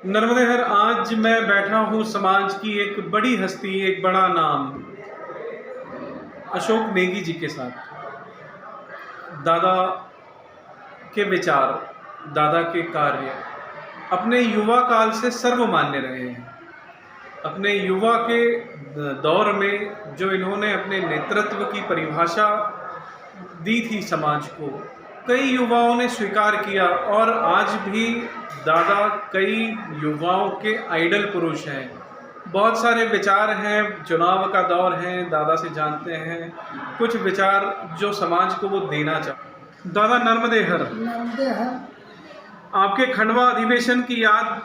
नर्मदे हर आज मैं बैठा हूँ समाज की एक बड़ी हस्ती, एक बड़ा नाम अशोक नेगी जी के साथ। दादा के विचार, दादा के कार्य अपने युवा काल से सर्वमान्य रहे हैं। अपने युवा के दौर में जो इन्होंने अपने नेतृत्व की परिभाषा दी थी समाज को, कई युवाओं ने स्वीकार किया और आज भी दादा कई युवाओं के आइडल पुरुष हैं। बहुत सारे विचार हैं, चुनाव का दौर है, दादा से जानते हैं कुछ विचार जो समाज को वो देना चाहते। दादा नर्मदे हर, आपके खंडवा अधिवेशन की याद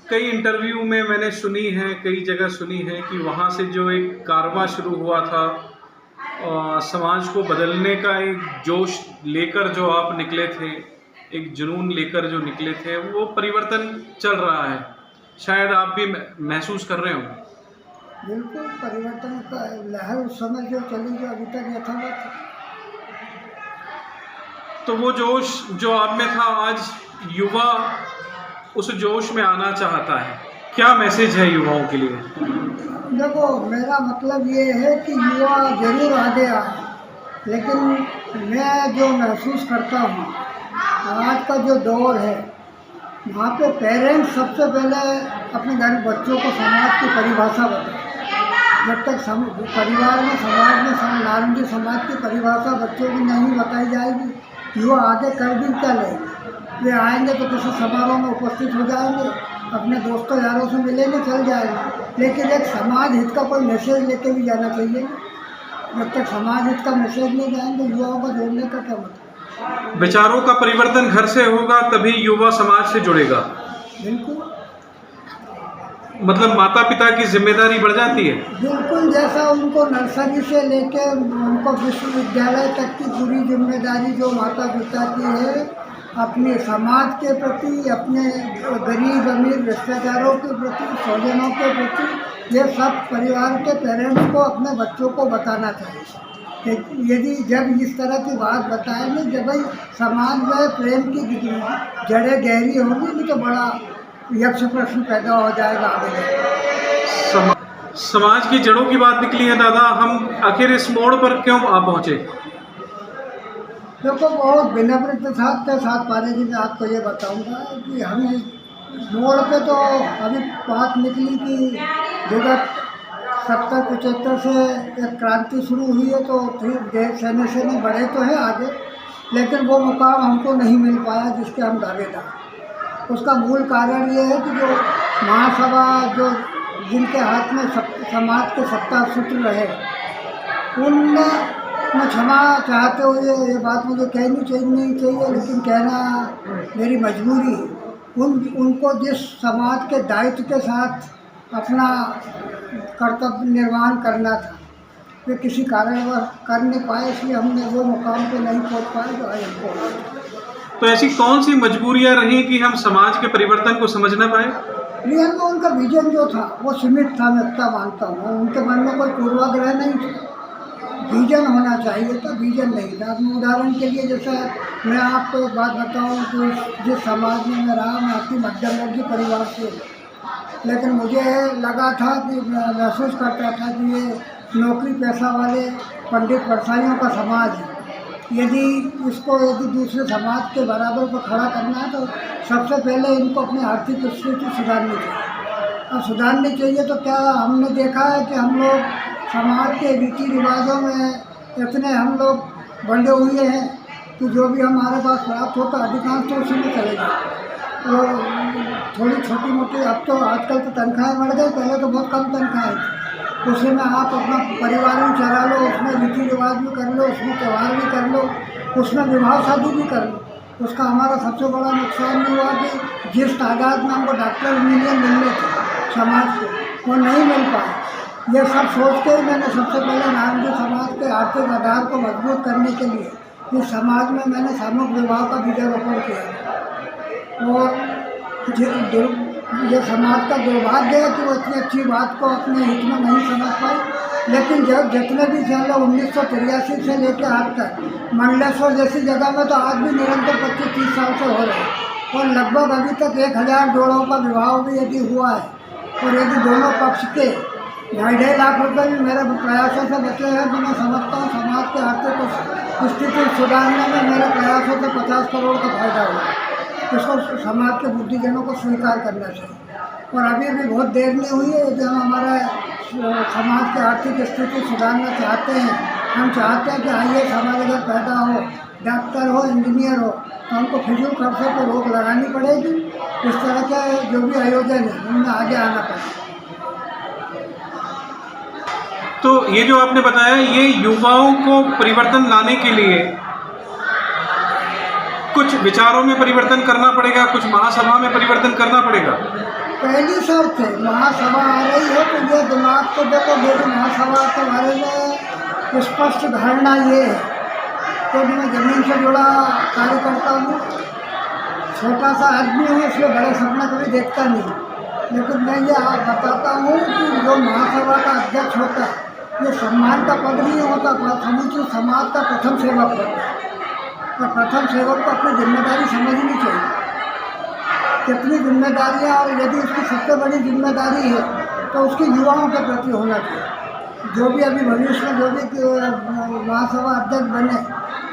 कई इंटरव्यू में मैंने सुनी है, कई जगह सुनी है कि वहाँ से जो एक कारवां शुरू हुआ था, समाज को बदलने का एक जोश लेकर जो आप निकले थे, एक जुनून लेकर जो निकले थे, वो परिवर्तन चल रहा है। शायद आप भी महसूस कर रहे हो। बिल्कुल परिवर्तन का लहर उस समय जो चली, जो अभी तक यथावत है। तो वो जोश जो आप में था, आज युवा उस जोश में आना चाहता है। क्या मैसेज है युवाओं के लिए? देखो, मेरा मतलब ये है कि युवा जरूर आगे आए, लेकिन मैं जो महसूस करता हूँ आज का जो दौर है, वहाँ पे पेरेंट्स सबसे पहले अपने घर बच्चों को समाज की परिभाषा बताए। जब तक परिवार में, समाज में, नारंगी समाज की परिभाषा बच्चों को नहीं बताई जाएगी, युवा आगे कर भी क्या लेंगे। वे आएंगे तो किसी समारोह में उपस्थित हो जाएंगे, अपने दोस्तों यारों से मिलेंगे, चल जाएंगे, लेकिन एक समाज हित का कोई मैसेज लेके भी जाना चाहिए। जब तक समाज हित का मैसेज नहीं जाएंगे, युवाओं को जोड़ने का क्या मतलब। विचारों का परिवर्तन घर से होगा, तभी युवा समाज से जुड़ेगा। बिल्कुल, मतलब माता पिता की जिम्मेदारी बढ़ जाती है। बिल्कुल, जैसा उनको नर्सरी से लेके उनको विश्वविद्यालय तक की पूरी जिम्मेदारी जो माता पिता की है, अपने समाज के प्रति, अपने गरीब अमीर रिश्तेदारों के प्रति, स्वजनों के प्रति, ये सब परिवार के पेरेंट्स को अपने बच्चों को बताना चाहिए। यदि जब इस तरह की बात बताएंगे, जब भाई समाज में प्रेम की जड़ें गहरी होंगी, नहीं तो बड़ा यक्ष प्रश्न पैदा हो जाएगा आगे। समाज की जड़ों की बात निकली है दादा, हम आखिर इस मोड़ पर क्यों आ पहुँचे? देखो, बहुत विनम्रता के साथ पाले जी मैं आपको ये बताऊंगा कि हम मोड़ पे तो अभी बात निकली कि विगत 70-75 से एक क्रांति शुरू हुई है, तो फिर सेने बढ़े तो है आगे, लेकिन वो मुकाम हमको नहीं मिल पाया जिसके हम दावेदार। उसका मूल कारण ये है कि जो महासभा, जो जिनके हाथ में समाज के सत्ता सूत्र रहे, उनने मैं क्षमा चाहते हुए ये बात मुझे कहनी नहीं चाहिए, लेकिन कहना मेरी मजबूरी है। उनको जिस समाज के दायित्व के साथ अपना कर्तव्य निर्वहन करना था, वे किसी कारणवश कर नहीं पाए, इसलिए हमने वो मुकाम पे नहीं पहुंच पाए जो आज हमको। तो ऐसी कौन सी मजबूरियां रही कि हम समाज के परिवर्तन को समझ न पाए? रियल में उनका विजन जो था वो सीमित था, मैं इतना मानता हूँ। उनके मन में कोई पूर्वाग्रह नहीं था, विजन होना चाहिए था, विजन नहीं था। उदाहरण के लिए जैसे मैं आपको एक बात बताऊं कि जिस समाज में मैं रहा, मैं आपकी मध्यम वर्गीय परिवार से, लेकिन मुझे लगा था कि महसूस करता था कि ये नौकरी पैसा वाले पंडित व्यवसायियों का समाज है। यदि दूसरे समाज के बराबर पर खड़ा करना है तो सबसे पहले इनको अपनी आर्थिक स्थिति सुधारनी चाहिए। और सुधारनी चाहिए तो क्या हमने देखा है कि हम लोग समाज के रीति रिवाजों में इतने हम लोग बंधे हुए हैं कि जो भी हमारे पास प्राप्त होता अधिकांश तो उसी में चले जाए। तो थोड़ी छोटी मोटी, अब तो आजकल तो तनख्वाहें बढ़ गई, पहले तो बहुत कम तनख्वाहें थी, उसी में आप अपना परिवार भी चला लो, उसमें रीति रिवाज भी कर लो, उसमें त्यौहार भी कर लो, उसमें विवाह शादी भी कर लो। उसका हमारा सबसे बड़ा नुकसान ये हुआ कि जिस तादाद में हमको डॉक्टर इंजीनियर मिलने थे समाज को, वो नहीं मिल पाए। ये सब सोच के मैंने सबसे पहले नारंगी समाज के आर्थिक आधार को मजबूत करने के लिए इस समाज में मैंने सामूहिक विवाह का बीजारोपण किया। और ये समाज का दुर्भाग्य है कि वो इतनी अच्छी बात को अपने हित में नहीं समझ पाई। लेकिन जब जितने भी साल 1983 से लेकर आज तक मंडलेश्वर जैसी जगह में तो आज भी निरंतर 25-30 साल से हो रहे हैं। और लगभग अभी तक 1000 जोड़ों का विवाह भी यदि हुआ है, और यदि दोनों पक्ष के 2.5 लाख रुपए भी मेरे प्रयासों से बचे हैं, तो मैं समझता हूँ समाज के आर्थिक स्थिति सुधारने में मेरे प्रयासों से 50 करोड़ का फायदा हुआ। इसको समाज के बुद्धिजनों को स्वीकार करना चाहिए। और अभी भी बहुत देर नहीं हुई है। यदि हम हमारा समाज की आर्थिक स्थिति सुधारना चाहते हैं, हम चाहते हैं कि आईएएस हमारे घर पैदा हो, डॉक्टर हो, इंजीनियर हो, तो हमको फिजूल खर्चों पर रोक लगानी पड़ेगी। इस तरह के जो भी आयोजन है उनमें आगे आना पड़ेगा। तो ये जो आपने बताया, ये युवाओं को परिवर्तन लाने के लिए कुछ विचारों में परिवर्तन करना पड़ेगा, कुछ महासभा में परिवर्तन करना पड़ेगा। पहली शर्त है, महासभा आ रही है तो ये दिमाग को देखो, मेरी महासभा के बारे में स्पष्ट धारणा ये है कि मैं ज़मीन से जुड़ा कार्यकर्ता हूँ, छोटा सा आदमी हूँ, इसलिए बड़े सपना कभी देखता नहीं। लेकिन मैं ये बताता हूँ कि जो महासभा का अध्यक्ष होता है, ये सम्मान का पद नहीं होता, समूचे समाज का प्रथम सेवक होता है। और प्रथम सेवक को अपनी जिम्मेदारी समझनी चाहिए, कितनी जिम्मेदारियाँ, और यदि उसकी सबसे बड़ी जिम्मेदारी है तो उसकी युवाओं के प्रति होना चाहिए। जो भी अभी भविष्य में जो भी महासभा अध्यक्ष बने,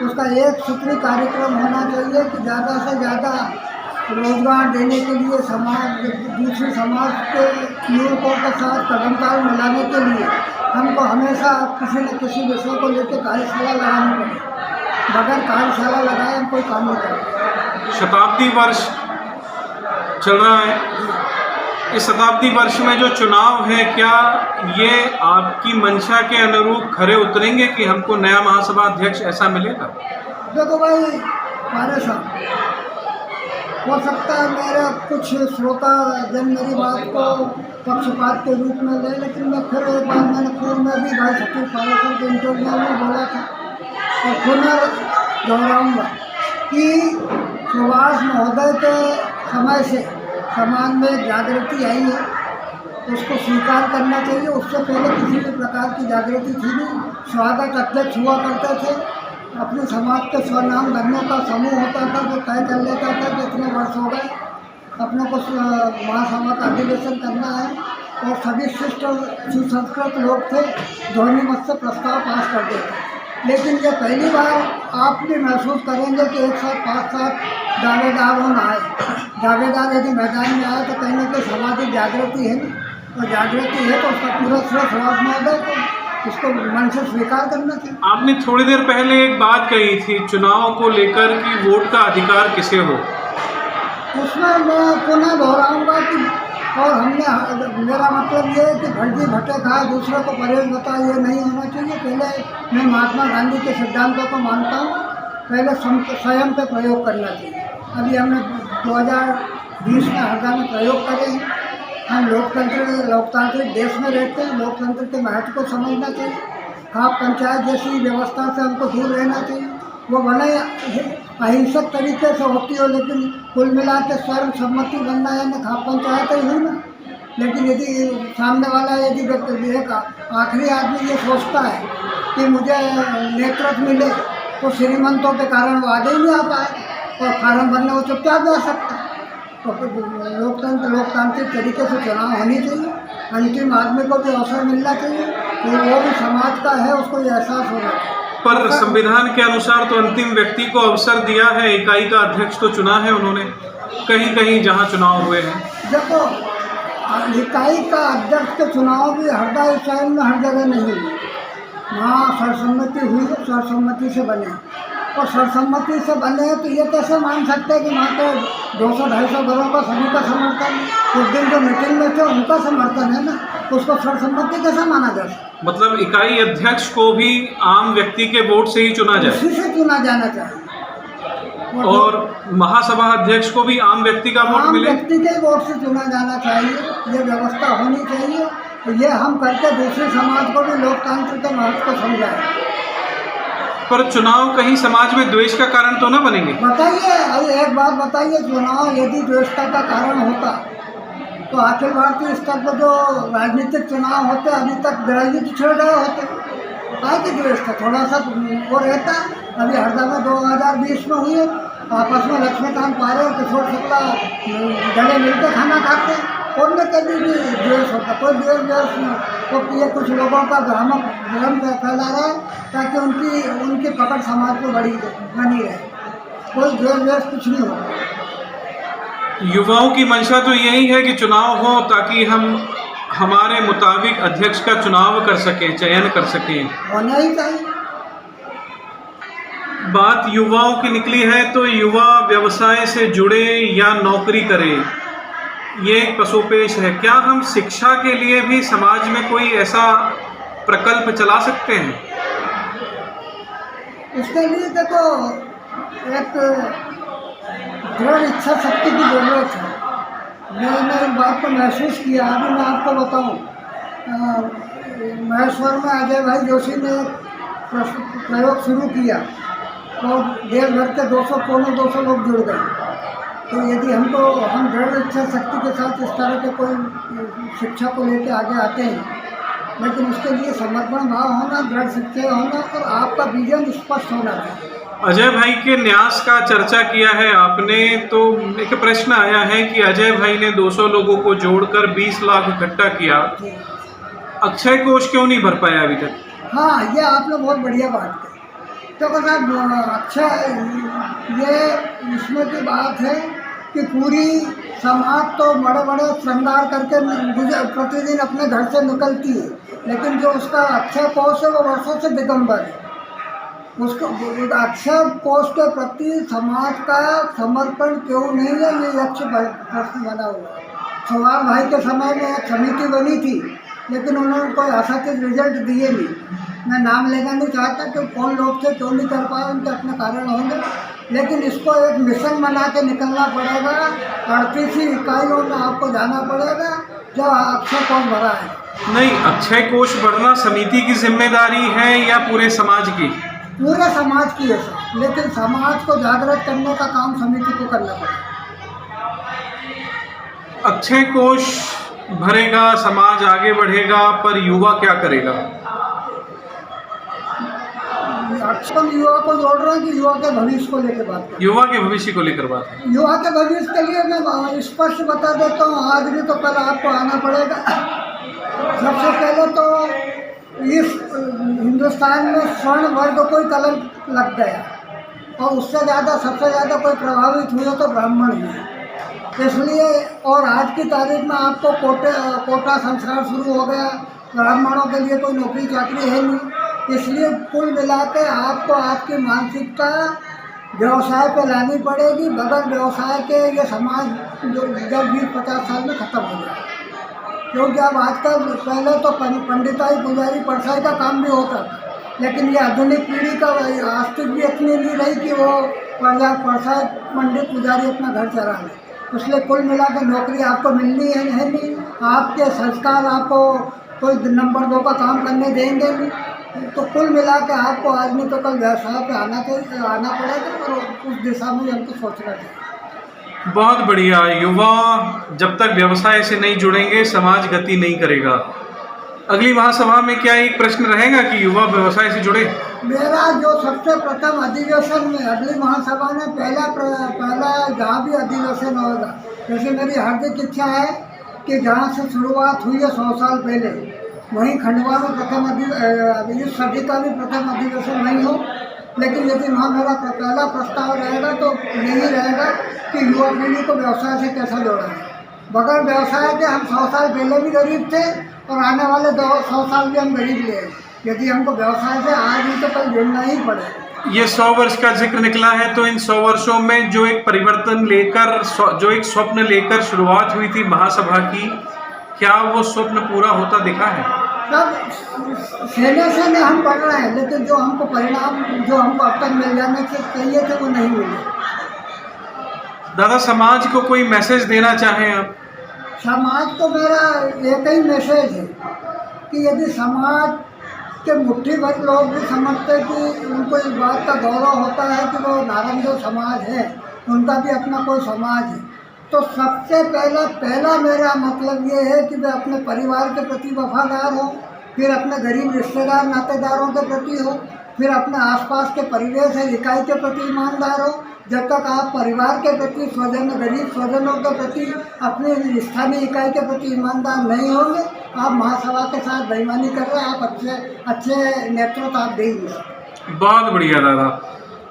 उसका एक सूत्री कार्यक्रम होना चाहिए कि ज़्यादा से ज़्यादा रोजगार देने के लिए समाज, दूसरे समाज के युवकों के साथ कदमताल मिलाने के लिए हमको हमेशा किसी न किसी विषय को लेकर कार्यशाला लगानी पड़ेगी। बगैर कार्यशाला लगाए हम कोई काम नहीं करेंगे। शताब्दी वर्ष चल रहा है, इस शताब्दी वर्ष में जो चुनाव है, क्या ये आपकी मंशा के अनुरूप खरे उतरेंगे कि हमको नया महासभा अध्यक्ष ऐसा मिलेगा? देखो भाई पारे साहब, हो सकता है मेरे कुछ श्रोता जन मेरी बात को पक्षपात के रूप में ले, लेकिन मैं फिर एक बार मैंने पूर्व में भी भाई सचिव पारे साहब के इंटरव्यू में बोला था और पुनः दोहराऊंगा कि सुभाष महोदय के समय से समाज में जागृति आई है, उसको स्वीकार करना चाहिए। उससे पहले किसी भी प्रकार की जागृति थी नहीं। स्वागत अध्यक्ष हुआ करते थे, अपने समाज के स्वनाम धन्यों का समूह होता था जो तय कर लेता था कि इतने वर्ष हो गए अपने को महासभा का अधिवेशन करना है, और सभी शिष्ट सुसंस्कृत लोग थे, ध्वनि मत से प्रस्ताव पास कर देते। लेकिन ये पहली बार आप भी महसूस करेंगे कि एक साथ 5-7 दावेदार होना आए। दावेदार यदि मैदान में आए तो कहीं ना कहीं सामाजिक जागृति है ना, और जागृति है तो उसका पूरा श्रेय सुभाष महोदय को इसको मन से स्वीकार करना चाहिए। आपने थोड़ी देर पहले एक बात कही थी चुनाव को लेकर कि वोट का अधिकार किसे हो, उसमें मैं पुनः दोहराऊंगा कि और हमने, मेरा मतलब ये है कि भटजी भट्टे खाए दूसरे को परहेज बताए, ये नहीं होना चाहिए। पहले मैं महात्मा गांधी के सिद्धांतों को मानता हूँ, पहले स्वयं पे प्रयोग करना चाहिए। अभी हमने 2020 में हरदा में प्रयोग करे हैं। हम लोकतांत्रिक देश में रहते हैं, लोकतंत्र के महत्व को समझना चाहिए। खाप पंचायत जैसी व्यवस्था से हमको दूर रहना चाहिए। वो भले अहिंसक तरीके से होती हो, लेकिन कुल मिला के सर्वसम्मति बनना है ना, खाप पंचायत ही हुई ना। लेकिन यदि सामने वाला यदि व्यक्ति एक आखिरी आदमी ये सोचता है कि मुझे नेतृत्व मिले, तो श्रीमंतों के कारण वो आगे ही नहीं आ पाए, और फार्म भरने वो चुपचाप जा सकता है। तो लोकतांत्रिक तरीके से चुनाव होनी चाहिए। अंतिम आदमी को भी अवसर मिलना चाहिए, तो वो भी समाज का है, उसको ये एहसास होना चाहिए। पर संविधान के अनुसार तो अंतिम व्यक्ति को अवसर दिया है, इकाई का अध्यक्ष तो चुना है उन्होंने कहीं कहीं जहां चुनाव हुए हैं। देखो, इकाई का अध्यक्ष के चुनाव भी हरदा शहर में हर जगह नहीं हुई। वहाँ सर्वसम्मति हुई है, सर्वसम्मति से बने, और सर्वसम्मति से बने तो ये कैसे मान सकते हैं कि वहाँ तो 200-250 घरों का सभी का समर्थन, उस दिन जो मीटिंग में थे उनका समर्थन है ना, उसको सर्वसम्मति कैसे माना जा सकता? मतलब इकाई अध्यक्ष को भी आम व्यक्ति के वोट से ही चुना जाए, उसी से चुना जाना चाहिए। और महासभा अध्यक्ष को भी आम व्यक्ति का वोट मिले, आम व्यक्ति के वोट से चुना जाना चाहिए। ये व्यवस्था होनी चाहिए। तो ये हम करके दूसरे समाज को भी लोकतंत्र के महत्व को समझाएं। पर चुनाव कहीं समाज में द्वेष का कारण तो न बनेंगे? बताइए, अरे एक बात बताइए, चुनाव यदि द्वेषता का कारण होता तो अखिल भारतीय स्तर पर जो राजनीतिक चुनाव होते अभी तक राजनीति छोड़ रहे होते। काय की द्वेष था, थोड़ा सा वो रहता। अभी हरदा में 2020 में हुई, आपस में लक्ष्मीकांत पारे और किशोर शुक्ला गले मिलकर खाना खाते हैं। और न कभी भी द्वेष होता, कोई द्वेष नहीं। तो ये कुछ लोगों का भ्रम फैला रहा है ताकि उनकी पकड़ समाज में बनी रहे। कोई द्वेष कुछ नहीं होगा। युवाओं की मंशा तो यही है कि चुनाव हो ताकि हम हमारे मुताबिक अध्यक्ष का चुनाव कर सकें, चयन कर सकें। होना ही चाहिए। बात युवाओं की निकली है तो युवा व्यवसाय से जुड़े या नौकरी करें, ये एक पसोपेश है। क्या हम शिक्षा के लिए भी समाज में कोई ऐसा प्रकल्प चला सकते हैं? इसके लिए देखो एक दृढ़ इच्छा शक्ति की ज़रूरत है। मैंने इस बात को महसूस किया। अभी मैं आपको बताऊं, महेश्वर में अजय भाई जोशी ने एक प्रयोग शुरू किया और देश भर के 200 लोग जुड़ गए। तो यदि हम दृढ़ इच्छा शक्ति के साथ इस तरह के कोई शिक्षा को लेकर आगे आते हैं, लेकिन उसके लिए समर्पण भाव होना, दृढ़ शिक्षा होना और आपका विजन स्पष्ट होना चाहिए। अजय भाई के न्यास का चर्चा किया है आपने, तो एक प्रश्न आया है कि अजय भाई ने 200 लोगों को जोड़कर 20 लाख इकट्ठा किया, अक्षय कोष क्यों नहीं भर पाया अभी तक? हाँ, ये आपने बहुत बढ़िया बात कही। तो साहब अक्षय, ये इसमें की बात है कि पूरी समाज तो बड़े बड़े श्रृंगार करके प्रतिदिन अपने घर से निकलती है, लेकिन जो उसका अक्षय कोष है वो वर्षों से दिगंबर है। उसको अक्षय कोष के प्रति समाज का समर्पण क्यों नहीं है, ये यक्ष प्रश्न बना हुआ है। सवाल भाई के समय में एक समिति बनी थी, लेकिन उन्होंने कोई आशातीत रिजल्ट दिए नहीं। मैं नाम लेना नहीं चाहता कि कौन लोग थे, क्यों नहीं कर पाए, उनके अपने कारण होंगे, लेकिन इसको एक मिशन बना के निकलना पड़ेगा। 38 इकाइयों में आपको जाना पड़ेगा जो अक्षय कोष भरा है। नहीं, अक्षय कोष भरना समिति की जिम्मेदारी है या पूरे समाज की? पूरे समाज की है सर, लेकिन समाज को जागृत करने का काम समिति को करना पड़ेगा। अक्षय कोष भरेगा, समाज आगे बढ़ेगा, पर युवा क्या करेगा? अक्षर युवा को जोड़ रहा है कि युवा के भविष्य को लेकर बात करें। युवा के भविष्य को लेकर बात है। युवा के भविष्य के लिए मैं स्पष्ट बता देता हूँ, आज भी तो कल आपको आना पड़ेगा। सबसे पहले तो इस हिंदुस्तान में स्वर्ण वर्ग को ही कलंक लग गया, और उससे ज़्यादा सबसे ज़्यादा कोई प्रभावित हुए तो ब्राह्मण ही। इसलिए और आज की तारीख में आपको कोटा संस्कार शुरू हो गया, ब्राह्मणों के लिए कोई नौकरी चाकरी है नहीं। इसलिए कुल मिला के आपको आपकी मानसिकता व्यवसाय पे लानी पड़ेगी। बगैर व्यवसाय के ये समाज जो 20-50 साल में ख़त्म हो जाए। क्योंकि अब आजकल, पहले तो पंडिताई, पुजारी, परसाई का काम भी होता था, लेकिन ये आधुनिक पीढ़ी का आस्तिक भी इतनी नहीं रही कि वो परसाई, पंडित, पुजारी अपना घर चला लें। इसलिए कुल मिला के नौकरी आपको मिलनी है नहीं, आपके संस्कार आपको कोई नंबर 2 का काम करने देंगे नहीं। तो कुल मिला के आपको आज नहीं तो कल व्यवसाय पे आना पड़ेगा, और उस दिशा में हमको सोचना चाहिए। बहुत बढ़िया। युवा जब तक व्यवसाय से नहीं जुड़ेंगे, समाज गति नहीं करेगा। अगली महासभा में क्या एक प्रश्न रहेगा कि युवा व्यवसाय से जुड़े? मेरा जो सबसे प्रथम अधिवेशन में, अगली महासभा में पहला जहाँ भी अधिवेशन होगा, जैसे मेरी हार्दिक इच्छा है कि जहाँ से शुरुआत हुई है 100 साल पहले, वहीं खंडवा में इस सदी का भी प्रथम अधिवेशन नहीं हो। लेकिन यदि वहाँ मेरा पहला प्रस्ताव रहेगा तो यही रहेगा कि युवा पीढ़ी को व्यवसाय से कैसा जोड़ा है। बगैर व्यवसाय के हम 100 साल पहले भी गरीब थे, और आने वाले 100 साल भी हम गरीब ले। यदि हमको व्यवसाय से आज ही तो कल जुड़ना ही पड़ेगा। ये 100 वर्ष का जिक्र निकला है, तो इन 100 वर्षों में जो एक परिवर्तन लेकर, जो एक स्वप्न लेकर शुरुआत हुई थी महासभा की, क्या वो स्वप्न पूरा होता दिखा है? सब सेने हम पढ़ रहे हैं, लेकिन जो हमको परिणाम जो हमको अब तक मिल जाने से चाहिए थे वो नहीं मिले। दादा, समाज को कोई मैसेज देना चाहें आप? समाज को मेरा एक ही मैसेज है कि यदि समाज के मुट्ठी भर लोग भी समझते कि उनको इस बात का गौरव होता है कि वो नारंगदेव समाज है, उनका भी अपना कोई समाज है, तो सबसे पहला मेरा मतलब ये है कि वे अपने परिवार के प्रति वफादार हो, फिर अपने गरीब रिश्तेदार नातेदारों के प्रति हो, फिर अपने आसपास के परिवेश है इकाई के प्रति ईमानदार हो। जब तक आप परिवार के प्रति, स्वजन, गरीब स्वजनों के प्रति, अपने स्थानीय इकाई के प्रति ईमानदार नहीं होंगे, आप महासभा के साथ बेईमानी कर रहे हैं, आप अच्छे नेतृत्व आप दे ही नहीं सकते। बहुत बढ़िया दादा।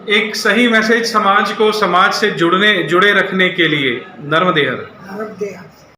एक सही मैसेज समाज को समाज से जुड़े रखने के लिए नर्मदे हर। नर्मदे हर।